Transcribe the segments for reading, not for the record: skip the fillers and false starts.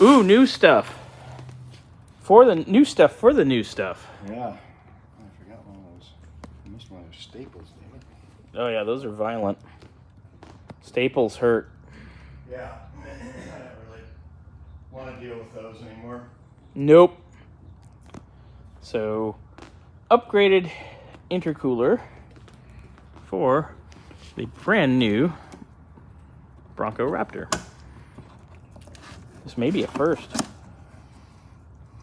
Ooh, new stuff. For the new stuff, for the new stuff. Yeah. I forgot one of those. I missed one of those staples, damn it. Oh, yeah, those are violent. Staples hurt. Yeah. I don't really want to deal with those anymore. Nope. So, upgraded intercooler for the brand new Bronco Raptor. This may be a first.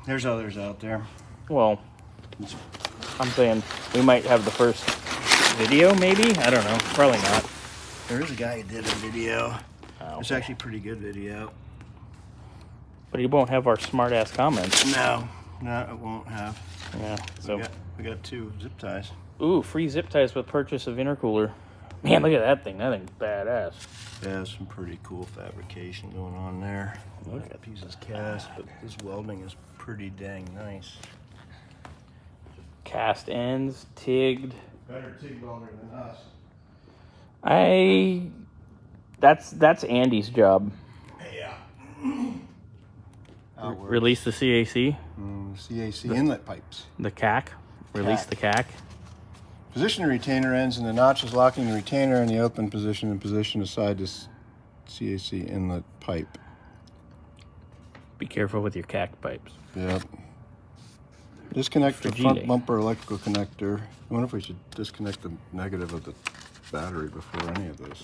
There's others out there. Well, I'm saying we might have the first video, maybe? I don't know. Probably not. There is a guy who did a video. Oh. It's actually a pretty good video. But he won't have our smart-ass comments. No, it won't have. Yeah, so... We got 2 zip ties. Ooh, free zip ties with purchase of intercooler. Man, look at that thing. That thing's badass. Yeah, some pretty cool fabrication going on there. Look at that piece is cast, but this welding is pretty dang nice. Cast ends, TIGged. Better TIG welder than us. That's Andy's job. Yeah. Release the CAC. CAC inlet pipes. The CAC. Release the CAC. Position the retainer ends in the notches, locking the retainer in the open position and position aside this CAC inlet pipe. Be careful with your CAC pipes. Yep. Disconnect the front bumper electrical connector. I wonder if we should disconnect the negative of the battery before any of this.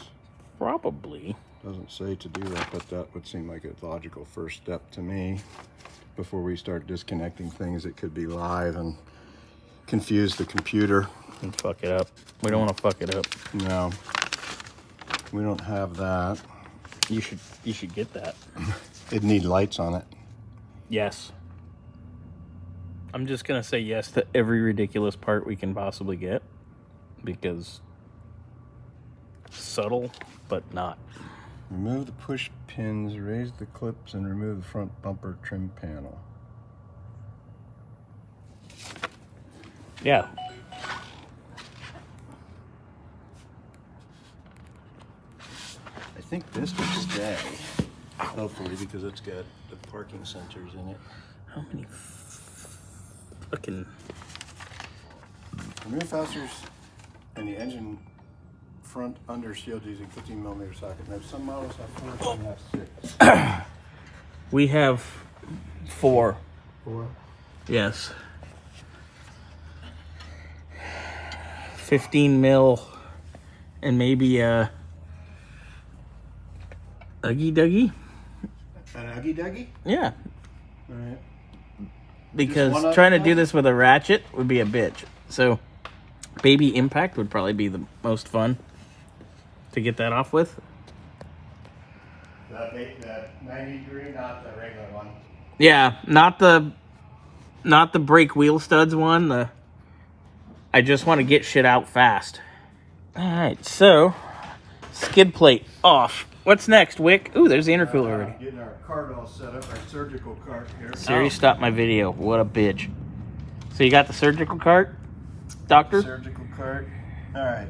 Probably. Doesn't say to do that, but that would seem like a logical first step to me. Before we start disconnecting things that could be live and confuse the computer. And fuck it up. We don't want to fuck it up. No. We don't have that. You should get that. It'd need lights on it. Yes. I'm just going to say yes to every ridiculous part we can possibly get. Because subtle, but not. Remove the push pins, raise the clips, and remove the front bumper trim panel. Yeah. I think this would stay, hopefully, because it's got the parking sensors in it. How many fucking... Remove fasteners and the engine front under shield using 15mm socket. Now, some models have 4, some have 6. We have 4. 4? Yes. 15 mil and maybe a Uggy Duggy. An Uggy Duggy? Yeah. All right. Because trying to do this with a ratchet would be a bitch. So baby impact would probably be the most fun to get that off with. The 90 degree, not the regular one. Yeah, not the brake wheel studs one. I just want to get shit out fast. All right, so skid plate off. What's next, Wick? Ooh, there's the intercooler already. Getting our cart all set up, our surgical cart here. Siri, stop my video. What a bitch. So you got the surgical cart, doctor? Surgical cart. All right.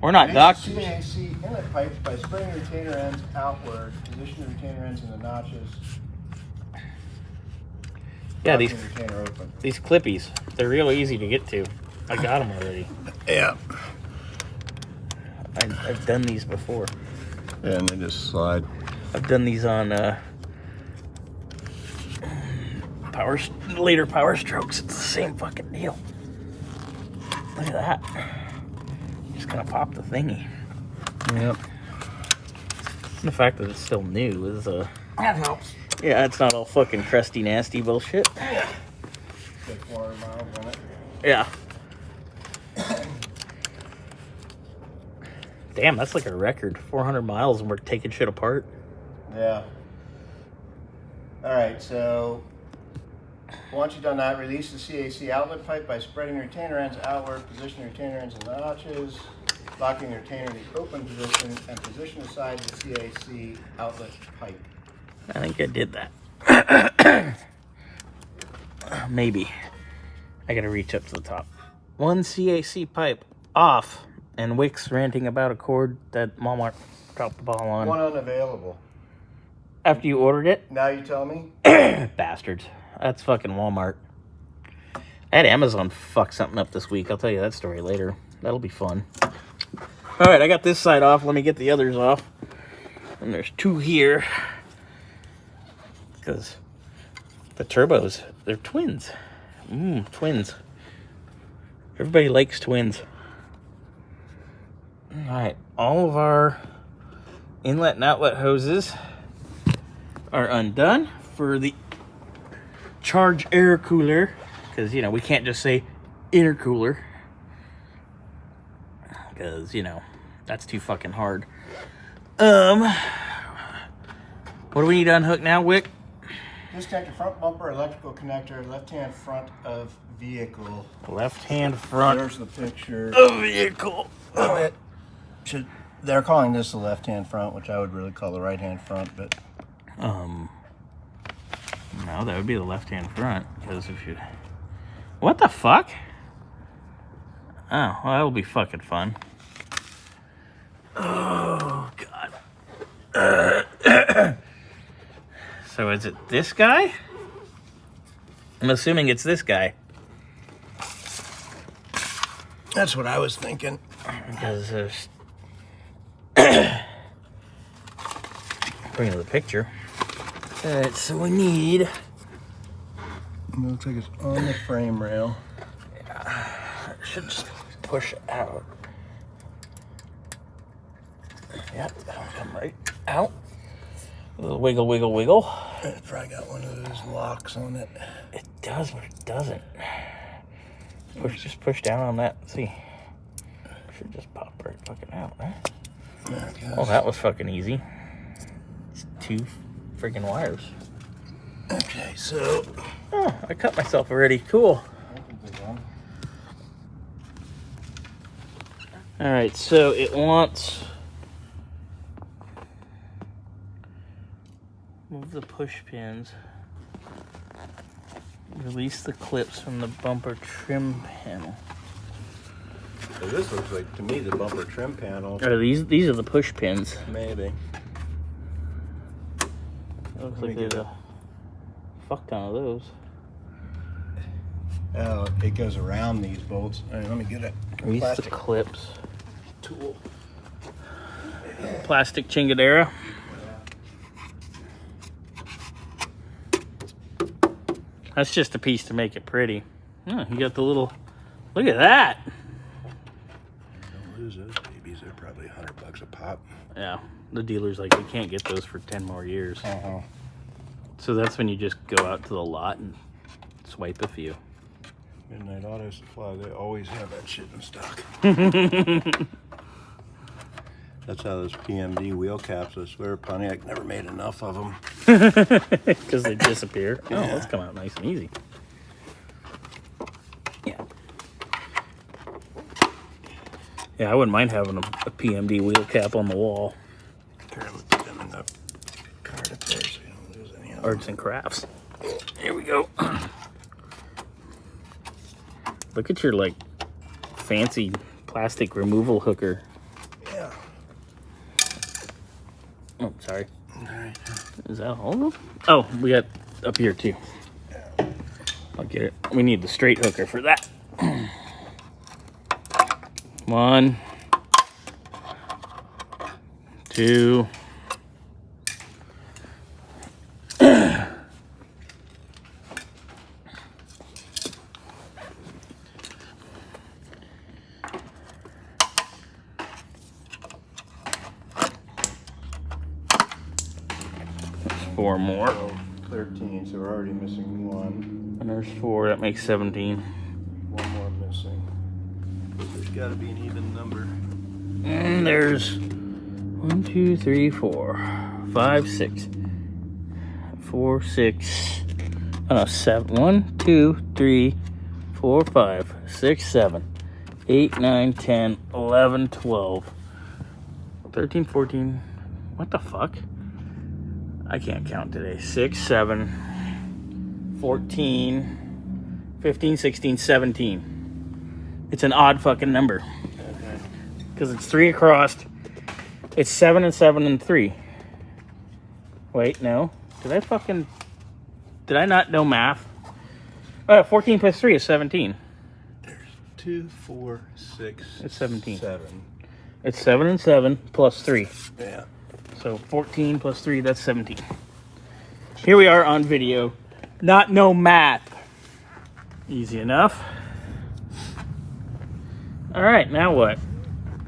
We're not doctors. CAC inlet pipes by spreading retainer ends outward. Position the retainer ends in the notches. Yeah, Locking the retainer open. these clippies, they're real easy to get to. I got them already. Yeah. I've done these before. Yeah, and they just slide. I've done these on later Power Strokes. It's the same fucking deal. Look at that. Just gonna pop the thingy. Yep. And the fact that it's still new is that helps. yeah, it's not all fucking crusty nasty bullshit. Yeah. Get 400 miles on it. Yeah. Damn, that's like a record. 400 miles and we're taking shit apart. Yeah. All right, so once you've done that, release the CAC outlet pipe by spreading the retainer ends outward, position the retainer ends in the notches, locking the retainer in the open position, and position aside the CAC outlet pipe. I think I did that. Maybe. I gotta reach up to the top. One CAC pipe off, and Wick's ranting about a cord that Walmart dropped the ball on. One unavailable. After you ordered it? Now you tell me? Bastards. That's fucking Walmart. I had Amazon fuck something up this week. I'll tell you that story later. That'll be fun. All right, I got this side off. Let me get the others off. And there's two here. Because the turbos, they're twins. Twins. Everybody likes twins. All right, all of our inlet and outlet hoses are undone for the charge air cooler. Because, you know, we can't just say intercooler. Because, you know, that's too fucking hard. What do we need to unhook now, Wick? Disconnect your front bumper, electrical connector, left-hand front of vehicle. Left-hand front. There's the picture of vehicle. of it. They're calling this the left-hand front, which I would really call the right-hand front, but... No, that would be the left-hand front. Because if you... What the fuck? Oh, well, that'll be fucking fun. Oh, God. So is it this guy? I'm assuming it's this guy. That's what I was thinking. Because there's... Bring the picture. Alright, so we need... It looks like it's on the frame rail. Yeah, it should just push out. Yep, that'll come right out. A little wiggle, wiggle, wiggle. It's probably got one of those locks on it. It does, but it doesn't. Just push down on that. See, should just pop right fucking out, right? Oh, that was fucking easy. It's two freaking wires. Okay, so... Oh, I cut myself already. Cool. Alright, so it wants... Move the push pins. Release the clips from the bumper trim panel. So this looks like, to me, the bumper trim panel. Are these are the push pins. Maybe. It looks like there's a fuck ton of those. Oh, it goes around these bolts. All right, let me get it. Release the clips. Tool. Plastic chingadera. That's just a piece to make it pretty. Oh, you got the little... Look at that! Don't lose those babies. They're probably $100 a pop. Yeah, the dealer's like, you can't get those for 10 more years. So that's when you just go out to the lot and swipe a few. Midnight Auto Supply, they always have that shit in stock. That's how those PMD wheel caps, I swear, Pontiac never made enough of them. Because they disappear. Oh, Yeah. let's come out nice and easy. Yeah. Yeah, I wouldn't mind having a PMD wheel cap on the wall. Here, I'm gonna put them in the cart up there so you don't lose any of them. Arts and crafts. Here we go. Look at your, like, fancy plastic removal hooker. Yeah. Oh, sorry. All right. Is that all of them? Oh, we got up here, too. I'll get it. We need the straight hooker for that. 1, 2. 4 more. 13, so we're already missing one. And there's 4. That makes 17. One more missing. There's got to be an even number. And there's 1, 2, 3, 4, 5, 6. 4, 6. Oh no, 7. 1, 2, 3, 4, 5, 6, 7, 8, 9, 10, 11, 12, 13, 14. What the fuck? I can't count today. 6, 7, 14, 15, 16, 17. It's an odd fucking number. Okay. Because it's 3 across. It's 7 and 7 and 3. Wait, no. Did I not know math? 14 plus 3 is 17. There's 2, 4, 6. It's 17. 7. It's 7 and 7 plus 3. Yeah. So 14 plus 3, that's 17. Here we are on video. Not no math. Easy enough. All right, now what?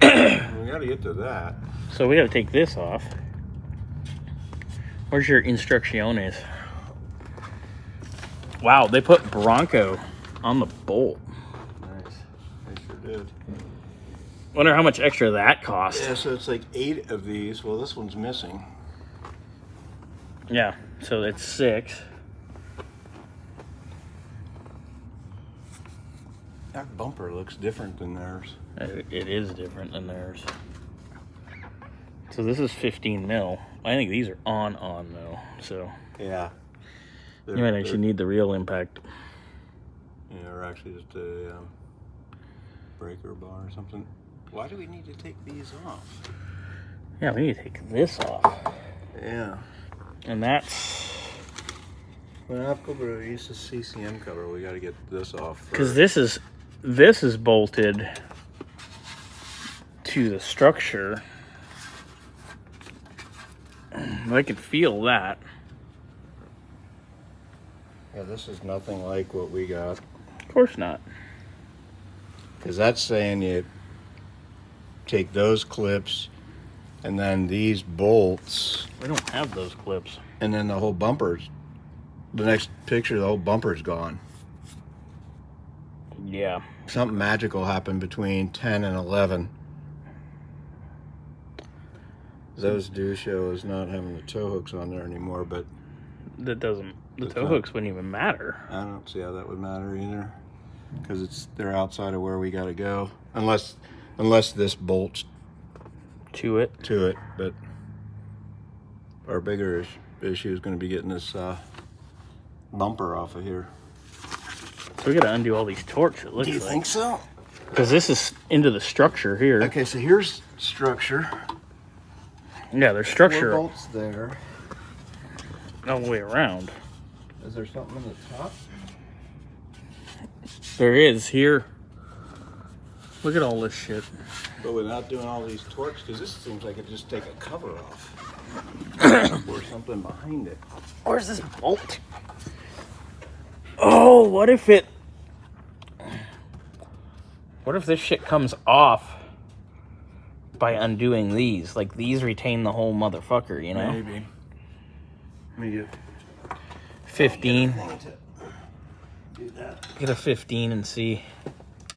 We got to get to that. So we got to take this off. Where's your instrucciones? Wow, they put Bronco on the bolt. Nice. They sure did. Wonder how much extra that cost. Yeah, so it's like 8 of these. Well, this one's missing. Yeah, so that's 6. That bumper looks different than theirs. It is different than theirs. So this is 15 mil. I think these are on though. So Yeah. you might actually need the real impact. Yeah, or actually just a breaker bar or something. Why do we need to take these off? Yeah, we need to take this off. Yeah. And that's Well, I've got to use the CCM cover. We got to get this off. because this is bolted to the structure. I can feel that. Yeah, this is nothing like what we got. Of course not. Because that's saying you take those clips and then these bolts, We don't have those clips. and then the whole bumper's, the next picture, the whole bumper's gone. Yeah. Something magical happened between 10 and 11. Those do show us not having the tow hooks on there anymore, but That doesn't. The It's tow not- hooks wouldn't even matter. I don't see how that would matter either. Because they're outside of where we got to go. Unless this bolts To it. to it. But our bigger issue is going to be getting this bumper off of here. So we got to undo all these torques. It looks Do you like. think so? Because this is into the structure here. Okay, so here's structure. Yeah, there's 4 structure bolts there. all the way around. Is there something in the top? There is here. Look at all this shit. But without doing all these torques, because this seems like it just take a cover off. Or something behind it. Where's this bolt? Oh, what if this shit comes off by undoing these? Like these retain the whole motherfucker, you know? Maybe. Let me get 15. do that. Get a 15 and see.